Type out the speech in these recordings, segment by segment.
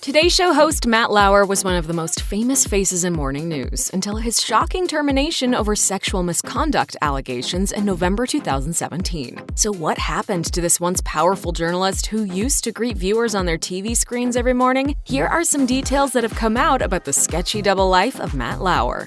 Today Show host Matt Lauer was one of the most famous faces in morning news until his shocking termination over sexual misconduct allegations in November 2017. So what happened to this once powerful journalist who used to greet viewers on their TV screens every morning? Here are some details that have come out about the sketchy double life of Matt Lauer.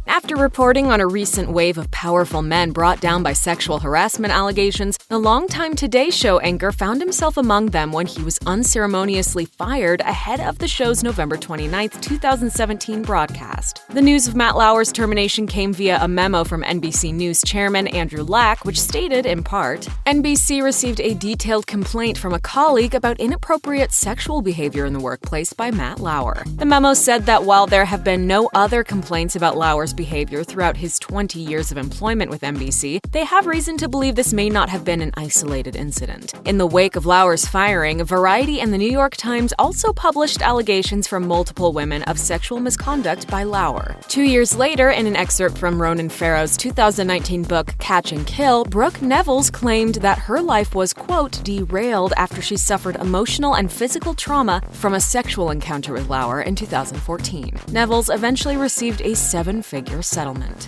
After reporting on a recent wave of powerful men brought down by sexual harassment allegations, the longtime Today Show anchor found himself among them when he was unceremoniously fired ahead of the show's November 29, 2017 broadcast. The news of Matt Lauer's termination came via a memo from NBC News chairman Andrew Lack, which stated, in part, NBC received a detailed complaint from a colleague about inappropriate sexual behavior in the workplace by Matt Lauer. The memo said that while there have been no other complaints about Lauer's behavior throughout his 20 years of employment with NBC, they have reason to believe this may not have been an isolated incident. In the wake of Lauer's firing, Variety and the New York Times also published allegations from multiple women of sexual misconduct by Lauer. 2 years later, in an excerpt from Ronan Farrow's 2019 book Catch and Kill, Brooke Nevils claimed that her life was, quote, derailed after she suffered emotional and physical trauma from a sexual encounter with Lauer in 2014. Nevils eventually received a seven-figure settlement.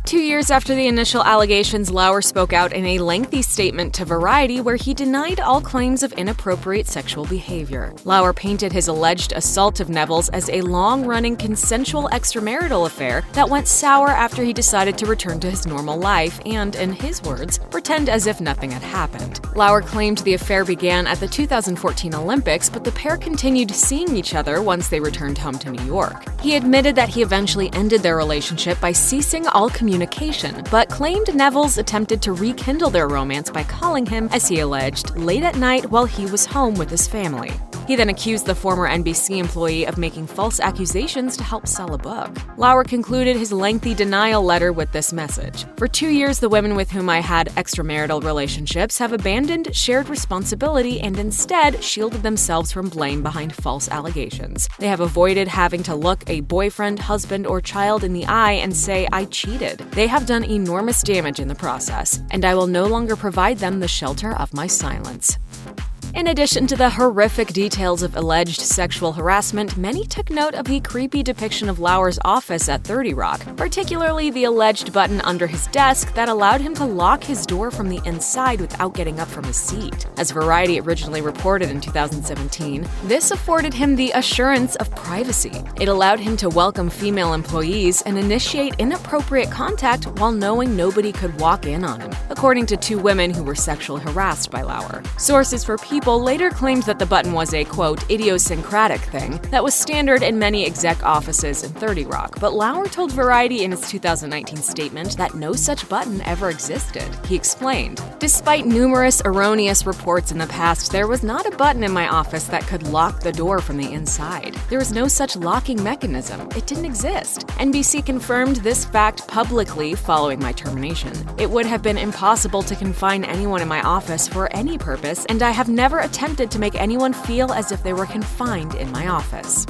2 years after the initial allegations, Lauer spoke out in a lengthy statement to Variety where he denied all claims of inappropriate sexual behavior. Lauer painted his alleged assault of Nevils as a long-running consensual extramarital affair that went sour after he decided to return to his normal life and, in his words, pretend as if nothing had happened. Lauer claimed the affair began at the 2014 Olympics, but the pair continued seeing each other once they returned home to New York. He admitted that he eventually ended their relationship by ceasing all communication, but claimed Nevils attempted to rekindle their romance by calling him, as he alleged, late at night while he was home with his family. He then accused the former NBC employee of making false accusations to help sell a book. Lauer concluded his lengthy denial letter with this message. For 2 years, the women with whom I had extramarital relationships have abandoned shared responsibility and instead shielded themselves from blame behind false allegations. They have avoided having to look a boyfriend, husband, or child in the eye and say, I cheated. They have done enormous damage in the process, and I will no longer provide them the shelter of my silence. In addition to the horrific details of alleged sexual harassment, many took note of the creepy depiction of Lauer's office at 30 Rock, particularly the alleged button under his desk that allowed him to lock his door from the inside without getting up from his seat. As Variety originally reported in 2017, this afforded him the assurance of privacy. It allowed him to welcome female employees and initiate inappropriate contact while knowing nobody could walk in on him, according to two women who were sexually harassed by Lauer. Sources for People later claimed that the button was a, quote, idiosyncratic thing that was standard in many exec offices in 30 Rock, but Lauer told Variety in his 2019 statement that no such button ever existed. He explained, despite numerous erroneous reports in the past, there was not a button in my office that could lock the door from the inside. There was no such locking mechanism. It didn't exist. NBC confirmed this fact publicly following my termination. It would have been impossible to confine anyone in my office for any purpose, and I have never attempted to make anyone feel as if they were confined in my office.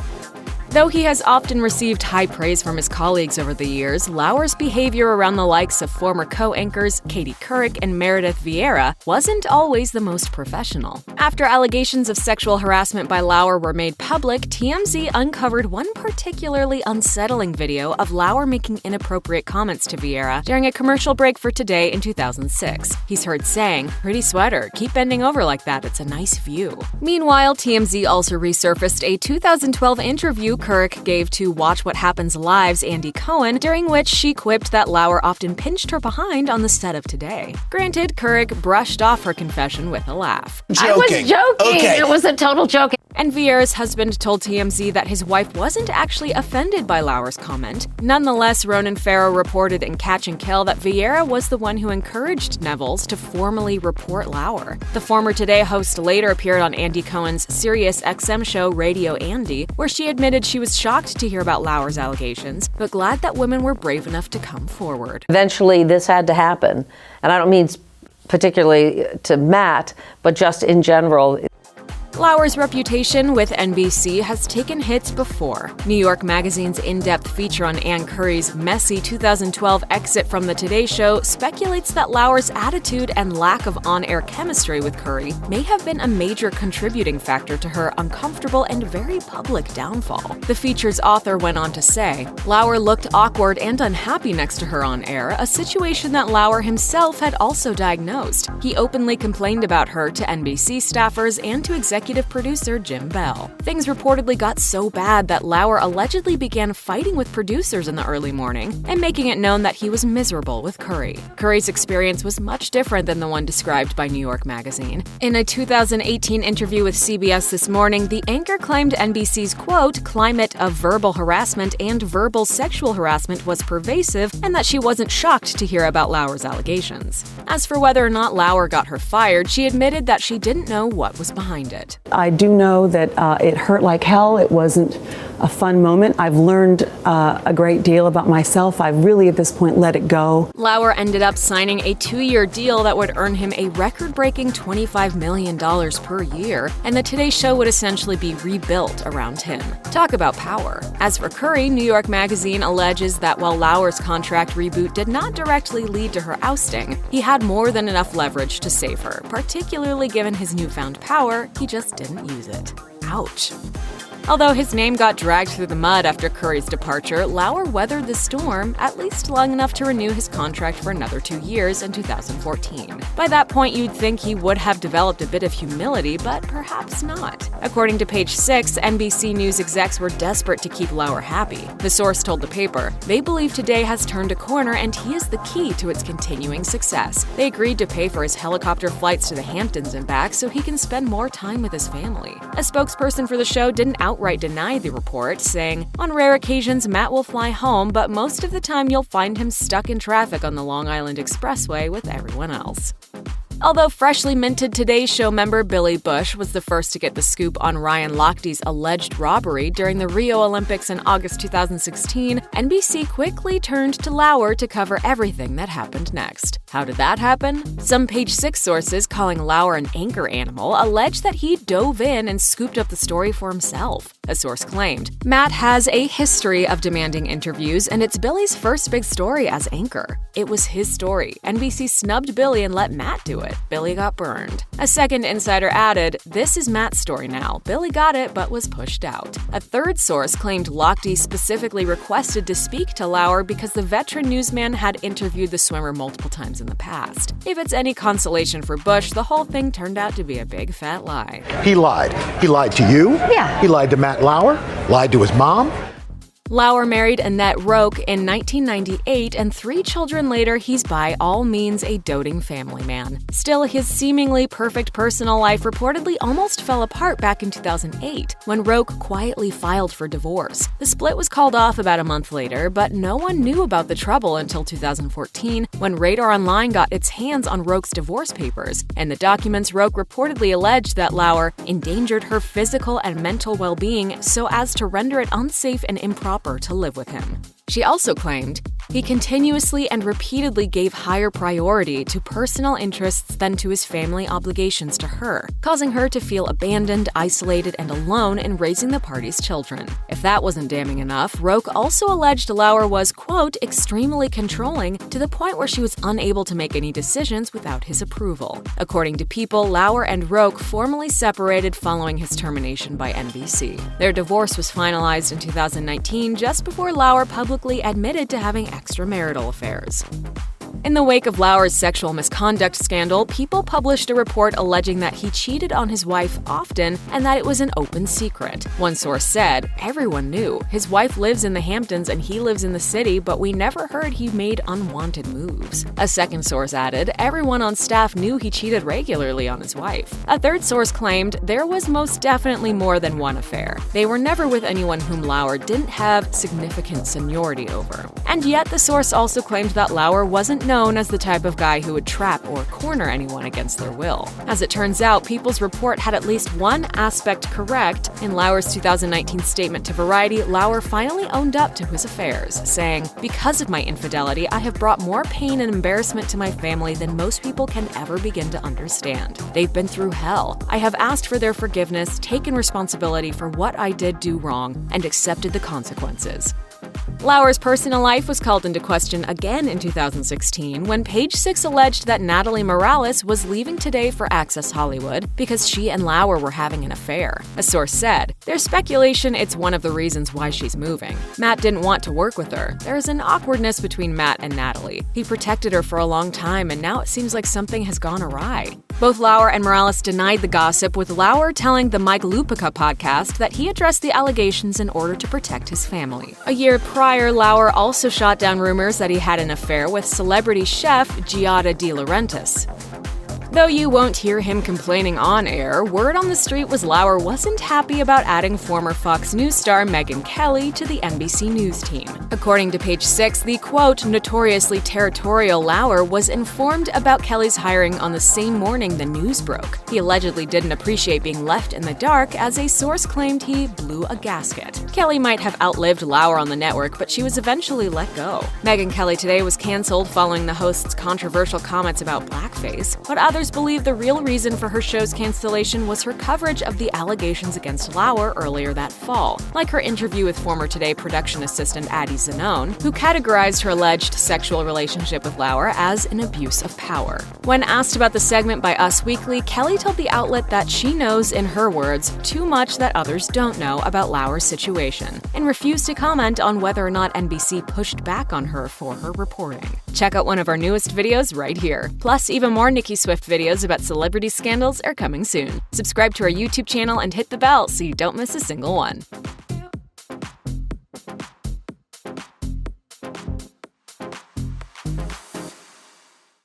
Though he has often received high praise from his colleagues over the years, Lauer's behavior around the likes of former co-anchors Katie Couric and Meredith Vieira wasn't always the most professional. After allegations of sexual harassment by Lauer were made public, TMZ uncovered one particularly unsettling video of Lauer making inappropriate comments to Vieira during a commercial break for Today in 2006. He's heard saying, "Pretty sweater, keep bending over like that, it's a nice view." Meanwhile, TMZ also resurfaced a 2012 interview Couric gave to Watch What Happens Live's Andy Cohen, during which she quipped that Lauer often pinched her behind on the set of Today. Granted, Couric brushed off her confession with a laugh. Joking. I was joking! Okay. It was a total joke. And Vieira's husband told TMZ that his wife wasn't actually offended by Lauer's comment. Nonetheless, Ronan Farrow reported in Catch and Kill that Vieira was the one who encouraged Nevils to formally report Lauer. The former Today host later appeared on Andy Cohen's Sirius XM show Radio Andy, where she admitted she was shocked to hear about Lauer's allegations, but glad that women were brave enough to come forward. Eventually, this had to happen. And I don't mean particularly to Matt, but just in general. Lauer's reputation with NBC has taken hits before. New York Magazine's in-depth feature on Ann Curry's messy 2012 exit from The Today Show speculates that Lauer's attitude and lack of on-air chemistry with Curry may have been a major contributing factor to her uncomfortable and very public downfall. The feature's author went on to say, Lauer looked awkward and unhappy next to her on air, a situation that Lauer himself had also diagnosed. He openly complained about her to NBC staffers and to executive producer Jim Bell. Things reportedly got so bad that Lauer allegedly began fighting with producers in the early morning and making it known that he was miserable with Curry. Curry's experience was much different than the one described by New York Magazine. In a 2018 interview with CBS This Morning, the anchor claimed NBC's, quote, climate of verbal harassment and verbal sexual harassment was pervasive and that she wasn't shocked to hear about Lauer's allegations. As for whether or not Lauer got her fired, she admitted that she didn't know what was behind it. I do know that it hurt like hell. It wasn't a fun moment. I've learned a great deal about myself. I've really at this point let it go. Lauer ended up signing a 2-year deal that would earn him a record-breaking $25 million per year, and the Today Show would essentially be rebuilt around him. Talk about power. As for Curry, New York Magazine alleges that while Lauer's contract reboot did not directly lead to her ousting, he had more than enough leverage to save her, particularly given his newfound power. He just didn't use it. Ouch. Although his name got dragged through the mud after Curry's departure, Lauer weathered the storm, at least long enough to renew his contract for another 2 years in 2014. By that point, you'd think he would have developed a bit of humility, but perhaps not. According to Page 6, NBC News execs were desperate to keep Lauer happy. The source told the paper, they believe Today has turned a corner and he is the key to its continuing success. They agreed to pay for his helicopter flights to the Hamptons and back so he can spend more time with his family. A spokesperson for the show didn't outright deny the report, saying, on rare occasions Matt will fly home, but most of the time you'll find him stuck in traffic on the Long Island Expressway with everyone else. Although freshly minted Today Show member Billy Bush was the first to get the scoop on Ryan Lochte's alleged robbery during the Rio Olympics in August 2016, NBC quickly turned to Lauer to cover everything that happened next. How did that happen? Some Page 6 sources, calling Lauer an anchor animal, allege that he dove in and scooped up the story for himself. A source claimed, Matt has a history of demanding interviews, and it's Billy's first big story as anchor. It was his story. NBC snubbed Billy and let Matt do it. Billy got burned. A second insider added, this is Matt's story now. Billy got it, but was pushed out. A third source claimed Lochte specifically requested to speak to Lauer because the veteran newsman had interviewed the swimmer multiple times in the past. If it's any consolation for Bush, the whole thing turned out to be a big fat lie. He lied. He lied to you. Yeah. He lied to Matt Lauer. Lied to his mom. Lauer married Annette Roque in 1998, and 3 children later, he's by all means a doting family man. Still, his seemingly perfect personal life reportedly almost fell apart back in 2008, when Roque quietly filed for divorce. The split was called off about a month later, but no one knew about the trouble until 2014, when Radar Online got its hands on Roque's divorce papers. In the documents, Roque reportedly alleged that Lauer endangered her physical and mental well-being so as to render it unsafe and improper to live with him. She also claimed he continuously and repeatedly gave higher priority to personal interests than to his family obligations to her, causing her to feel abandoned, isolated, and alone in raising the party's children. If that wasn't damning enough, Roque also alleged Lauer was, quote, extremely controlling to the point where she was unable to make any decisions without his approval. According to People, Lauer and Roque formally separated following his termination by NBC. Their divorce was finalized in 2019, just before Lauer publicly admitted to having extramarital affairs. In the wake of Lauer's sexual misconduct scandal, People published a report alleging that he cheated on his wife often and that it was an open secret. One source said, everyone knew. His wife lives in the Hamptons and he lives in the city, but we never heard he made unwanted moves. A second source added, everyone on staff knew he cheated regularly on his wife. A third source claimed there was most definitely more than one affair. They were never with anyone whom Lauer didn't have significant seniority over. And yet the source also claimed that Lauer wasn't wasn't known as the type of guy who would trap or corner anyone against their will. As it turns out, People's report had at least one aspect correct. In Lauer's 2019 statement to Variety, Lauer finally owned up to his affairs, saying, "Because of my infidelity, I have brought more pain and embarrassment to my family than most people can ever begin to understand. They've been through hell. I have asked for their forgiveness, taken responsibility for what I did do wrong, and accepted the consequences." Lauer's personal life was called into question again in 2016 when Page Six alleged that Natalie Morales was leaving Today for Access Hollywood because she and Lauer were having an affair. A source said, "There's speculation it's one of the reasons why she's moving. Matt didn't want to work with her. There's an awkwardness between Matt and Natalie. He protected her for a long time and now it seems like something has gone awry." Both Lauer and Morales denied the gossip, with Lauer telling the Mike Lupica podcast that he addressed the allegations in order to protect his family. A year prior, Lauer also shot down rumors that he had an affair with celebrity chef Giada De Laurentiis. Though you won't hear him complaining on air, word on the street was Lauer wasn't happy about adding former Fox News star Megyn Kelly to the NBC News team. According to Page Six, the quote, notoriously territorial Lauer was informed about Kelly's hiring on the same morning the news broke. He allegedly didn't appreciate being left in the dark, as a source claimed he blew a gasket. Kelly might have outlived Lauer on the network, but she was eventually let go. Megyn Kelly Today was canceled following the host's controversial comments about blackface, but others believe the real reason for her show's cancellation was her coverage of the allegations against Lauer earlier that fall, like her interview with former Today production assistant Addie Zanone, who categorized her alleged sexual relationship with Lauer as an abuse of power. When asked about the segment by Us Weekly, Kelly told the outlet that she knows, in her words, too much that others don't know about Lauer's situation, and refused to comment on whether or not NBC pushed back on her for her reporting. Check out one of our newest videos right here. Plus, even more Nicki Swift videos about celebrity scandals are coming soon. Subscribe to our YouTube channel and hit the bell so you don't miss a single one.